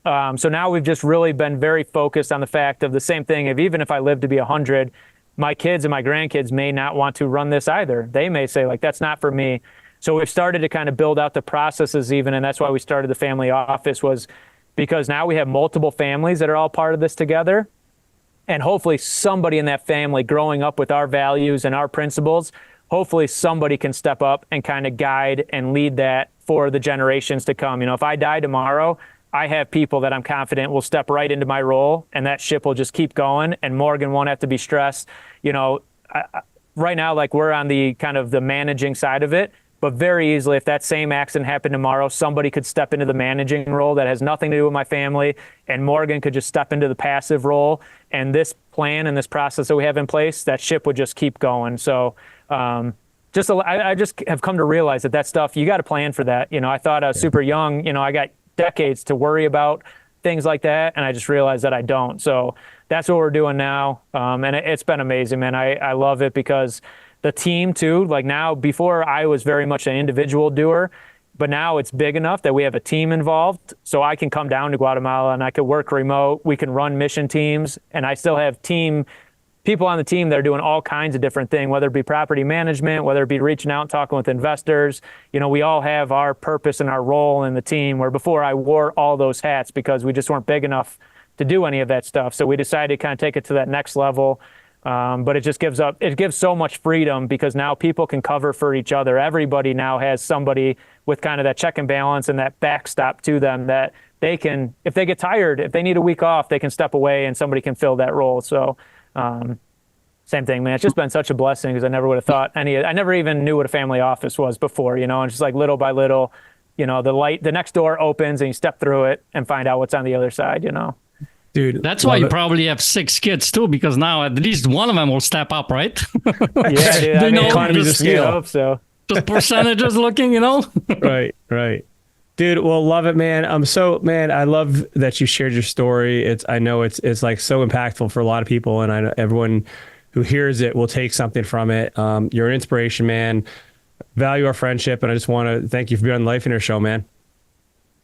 So now we've just really been very focused on the fact of the same thing. Even if I live to be 100, my kids and my grandkids may not want to run this either. They may say, like, that's not for me. So we've started to kind of build out the processes even, and that's why we started the family office, was because now we have multiple families that are all part of this together. And hopefully somebody in that family growing up with our values and our principles, hopefully somebody can step up and kind of guide and lead that for the generations to come. You know, if I die tomorrow, I have people that I'm confident will step right into my role, and that ship will just keep going, and Morgan won't have to be stressed. You know, right now, like we're on the kind of the managing side of it, but very easily, if that same accident happened tomorrow, somebody could step into the managing role that has nothing to do with my family, and Morgan could just step into the passive role. And this plan and this process that we have in place, that ship would just keep going. So I just have come to realize that stuff, you got to plan for that. You know, I thought I was super young, you know, I got decades to worry about things like that, and I just realized that I don't. So that's what we're doing now, and it's been amazing, man. I love it because the team too, like now, before I was very much an individual doer, but now it's big enough that we have a team involved, so I can come down to Guatemala and I could work remote. We can run mission teams, and I still have people on the team that are doing all kinds of different things, whether it be property management, whether it be reaching out and talking with investors. You know, we all have our purpose and our role in the team, where before I wore all those hats because we just weren't big enough to do any of that stuff. So we decided to kind of take it to that next level. But it just gives so much freedom because now people can cover for each other. Everybody now has somebody with kind of that check and balance and that backstop to them that they can, if they get tired, if they need a week off, they can step away and somebody can fill that role. So same thing, man. It's just been such a blessing because I never would have thought I never even knew what a family office was before, you know, and just like little by little, you know, the next door opens and you step through it and find out what's on the other side, you know. Dude, That's why you probably have 6 kids too, because now at least one of them will step up, right? Yeah, dude. I mean, economies of scale. I hope so. Just percentages looking, Right. Dude, well, love it, man. Man, I love that you shared your story. I know it's like so impactful for a lot of people, and I know everyone who hears it will take something from it. You're an inspiration, man. Value our friendship, and I just want to thank you for being on the Lifeonaire show, man.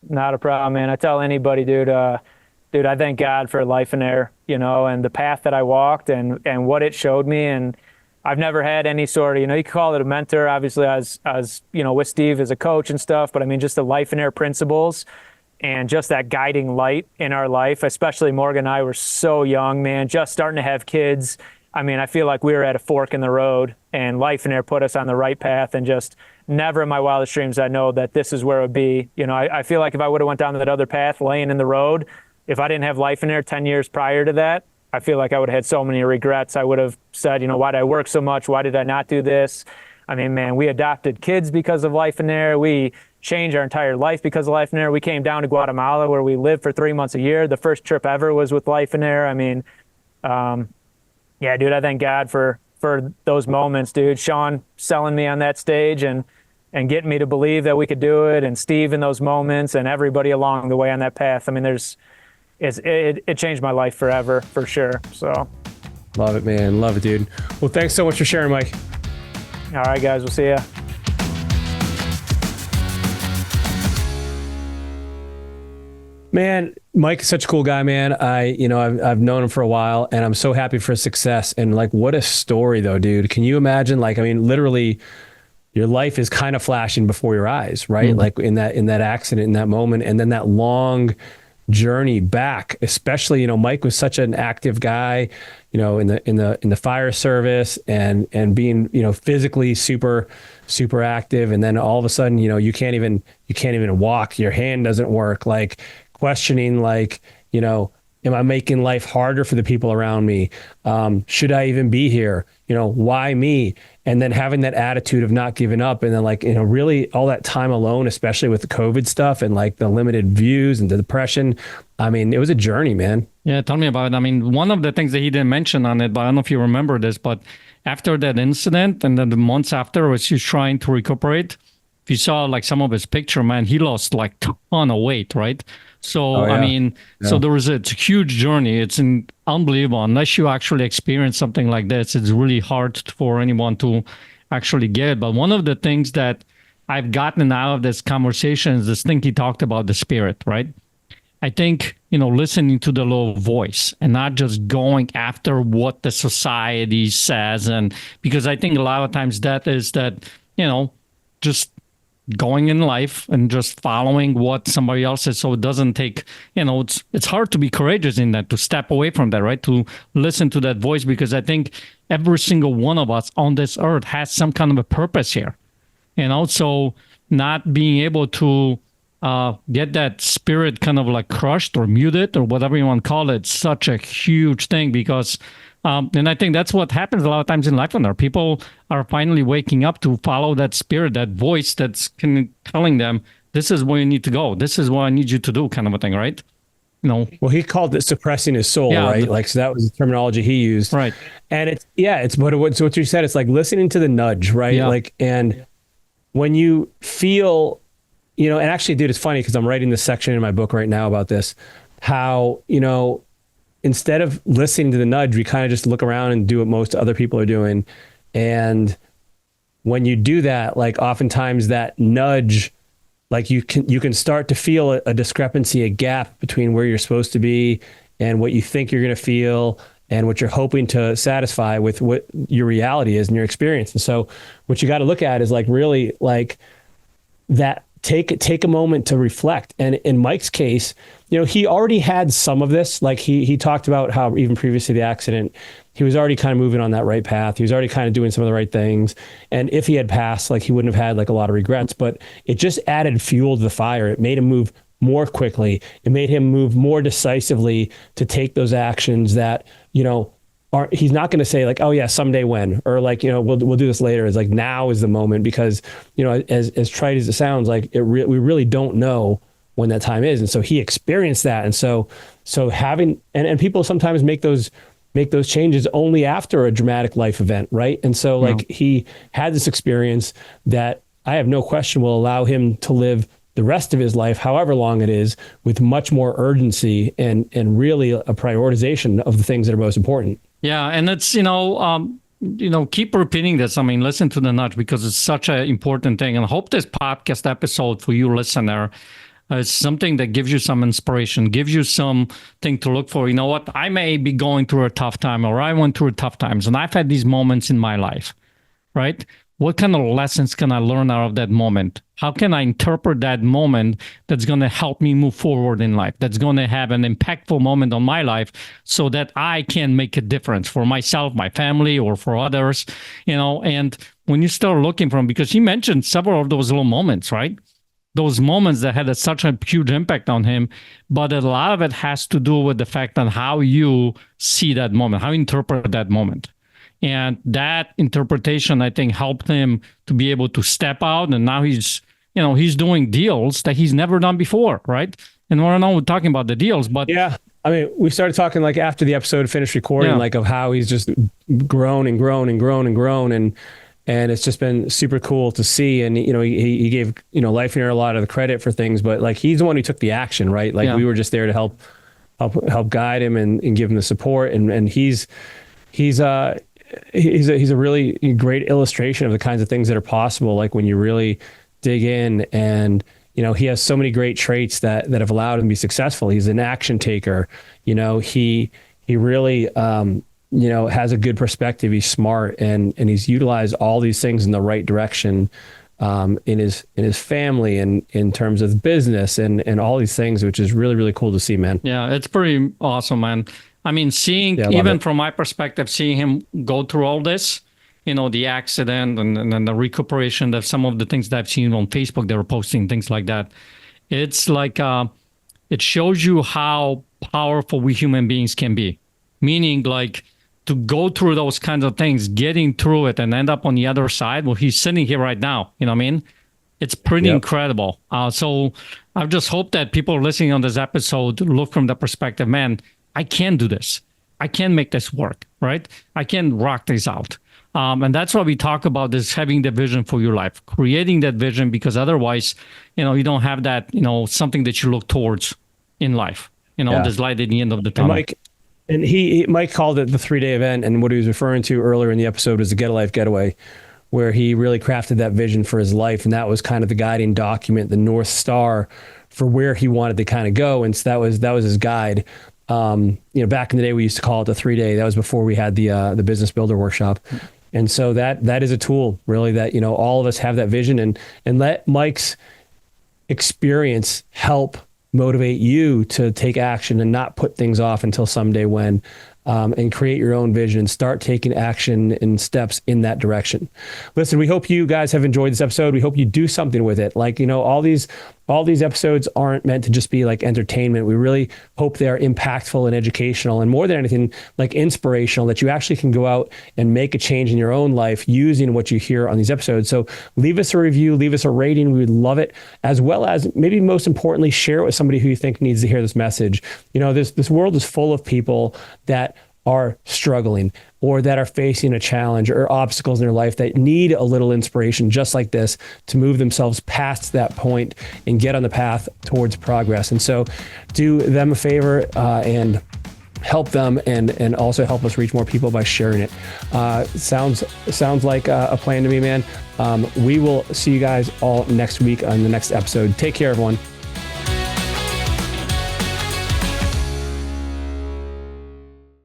Not a problem, man. I tell anybody, dude, I thank God for Lifeonaire, and the path that I walked and what it showed me. And I've never had any sort of, you could call it a mentor, obviously, as with Steve as a coach and stuff. But I mean, just the Lifeonaire principles and just that guiding light in our life, especially Morgan and I were so young, man, just starting to have kids. I mean, I feel like we were at a fork in the road, and Lifeonaire put us on the right path, and just never in my wildest dreams I know that this is where it would be. I feel like if I would have went down that other path, laying in the road, if I didn't have Lifeonaire 10 years prior to that, I feel like I would have had so many regrets. I would have said, why did I work so much? Why did I not do this? I mean, man, we adopted kids because of Lifeonaire. We changed our entire life because of Lifeonaire. We came down to Guatemala where we lived for 3 months a year. The first trip ever was with Lifeonaire. I mean, yeah, dude, I thank God for those moments, dude. Sean selling me on that stage and getting me to believe that we could do it, and Steve in those moments, and everybody along the way on that path. I mean, it changed my life forever, for sure. So, love it, man. Love it, dude. Well, thanks so much for sharing, Mike. All right, guys. We'll see ya. Man, Mike is such a cool guy, man. I've known him for a while, and I'm so happy for his success. And like, what a story, though, dude. Can you imagine? Like, I mean, literally, your life is kind of flashing before your eyes, right? Mm-hmm. Like in that accident, in that moment, and then that long journey back. Especially, Mike was such an active guy, in the fire service and being, physically super active. And then all of a sudden, you can't even walk. Your hand doesn't work. Like questioning, like, am I making life harder for the people around me? Should I even be here? Why me? And then having that attitude of not giving up, and then really all that time alone, especially with the COVID stuff and like the limited views and the depression. I mean, it was a journey, man. Yeah, tell me about it. I mean, one of the things that he didn't mention on it, but I don't know if you remember this, but after that incident and then the months after, was he trying to recuperate? If you saw like some of his picture, man, he lost like a ton of weight, right? So, I mean, so there was it's a huge journey. It's unbelievable. Unless you actually experience something like this, it's really hard for anyone to actually get it. But one of the things that I've gotten out of this conversation is this thing he talked about, the spirit, right? I think, listening to the little voice and not just going after what the society says. And because I think a lot of times that is that, just going in life and just following what somebody else says. So it doesn't take, it's hard to be courageous in that, to step away from that, right? To listen to that voice, because I think every single one of us on this earth has some kind of a purpose here. And also not being able to get that spirit kind of like crushed or muted or whatever you want to call it, such a huge thing, because and I think that's what happens a lot of times in Lifeonaire. People are finally waking up to follow that spirit, that voice that's telling them, this is where you need to go. This is what I need you to do, kind of a thing, right? Well, he called it suppressing his soul, right? So that was the terminology he used. Right. And it's what you said. It's like listening to the nudge, right? Yeah. Like, and when you feel, and actually, dude, it's funny because I'm writing this section in my book right now about this, how, instead of listening to the nudge, we kind of just look around and do what most other people are doing. And when you do that, like oftentimes that nudge, like you can start to feel a discrepancy, a gap between where you're supposed to be and what you think you're going to feel and what you're hoping to satisfy with what your reality is and your experience. And so what you got to look at is like really like that, take a moment to reflect. And in Mike's case, he already had some of this. Like he talked about how even previous to the accident, he was already kind of moving on that right path. He was already kind of doing some of the right things. And if he had passed, like he wouldn't have had like a lot of regrets, but it just added fuel to the fire. It made him move more quickly. It made him move more decisively to take those actions that, he's not going to say like, oh yeah, someday when, or like, we'll do this later. It's like, now is the moment, because, as trite as it sounds, like we really don't know when that time is. And so he experienced that. And so having, and people sometimes make those changes only after a dramatic life event, right? And so like he had this experience that I have no question will allow him to live the rest of his life, however long it is, with much more urgency and really a prioritization of the things that are most important. Yeah, and it's, keep repeating this. I mean, listen to the nudge, because it's such an important thing. And I hope this podcast episode for you listener is something that gives you some inspiration, gives you something to look for. You know what? I may be going through a tough time, or I went through tough times, and I've had these moments in my life, right? What kind of lessons can I learn out of that moment? How can I interpret that moment that's going to help me move forward in life, that's going to have an impactful moment on my life, so that I can make a difference for myself, my family, or for others, And when you start looking from, because he mentioned several of those little moments, right? Those moments that had such a huge impact on him, but a lot of it has to do with the fact on how you see that moment, how you interpret that moment. And that interpretation, I think, helped him to be able to step out. And now he's doing deals that he's never done before, right? And we're not talking about the deals, but yeah, I mean, we started talking like after the episode finished recording, like of how he's just grown and grown and grown and grown, and it's just been super cool to see. And he gave Lifeonaire a lot of the credit for things, but like he's the one who took the action, right? Like we were just there to help guide him and give him the support, and he's a really great illustration of the kinds of things that are possible. Like when you really dig in, and he has so many great traits that have allowed him to be successful. He's an action taker. He really has a good perspective. He's smart, and he's utilized all these things in the right direction in his family and in terms of business and all these things, which is really, really cool to see, man. Yeah, it's pretty awesome, man. I mean, even from my perspective, seeing him go through all this, the accident and the recuperation of some of the things that I've seen on Facebook, they were posting things like that. It's like, it shows you how powerful we human beings can be. Meaning like to go through those kinds of things, getting through it and end up on the other side. Well, he's sitting here right now. You know what I mean? It's pretty incredible. So I just hope that people listening on this episode look from the perspective, man, I can do this. I can make this work, right? I can rock this out. And that's why we talk about this, having the vision for your life, creating that vision, because otherwise, you don't have that, something that you look towards in life, this light at the end of the tunnel. Mike called it the 3-day event. And what he was referring to earlier in the episode was the Get a Life Getaway, where he really crafted that vision for his life. And that was kind of the guiding document, the North Star for where he wanted to kind of go. And so that was his guide. Back in the day, we used to call it the 3-day. That was before we had the Business Builder Workshop. And so that is a tool really that, all of us have that vision, and let Mike's experience help motivate you to take action and not put things off until someday when, and create your own vision, start taking action and steps in that direction. Listen, we hope you guys have enjoyed this episode. We hope you do something with it. Like, all these episodes aren't meant to just be like entertainment. We really hope they are impactful and educational, and more than anything, like inspirational, that you actually can go out and make a change in your own life using what you hear on these episodes. So leave us a review, leave us a rating. We would love it, as well as maybe most importantly, share it with somebody who you think needs to hear this message. This world is full of people that are struggling or that are facing a challenge or obstacles in their life that need a little inspiration just like this to move themselves past that point and get on the path towards progress. And so do them a favor and help them and also help us reach more people by sharing it. Sounds like a plan to me, man. We will see you guys all next week on the next episode. Take care, everyone.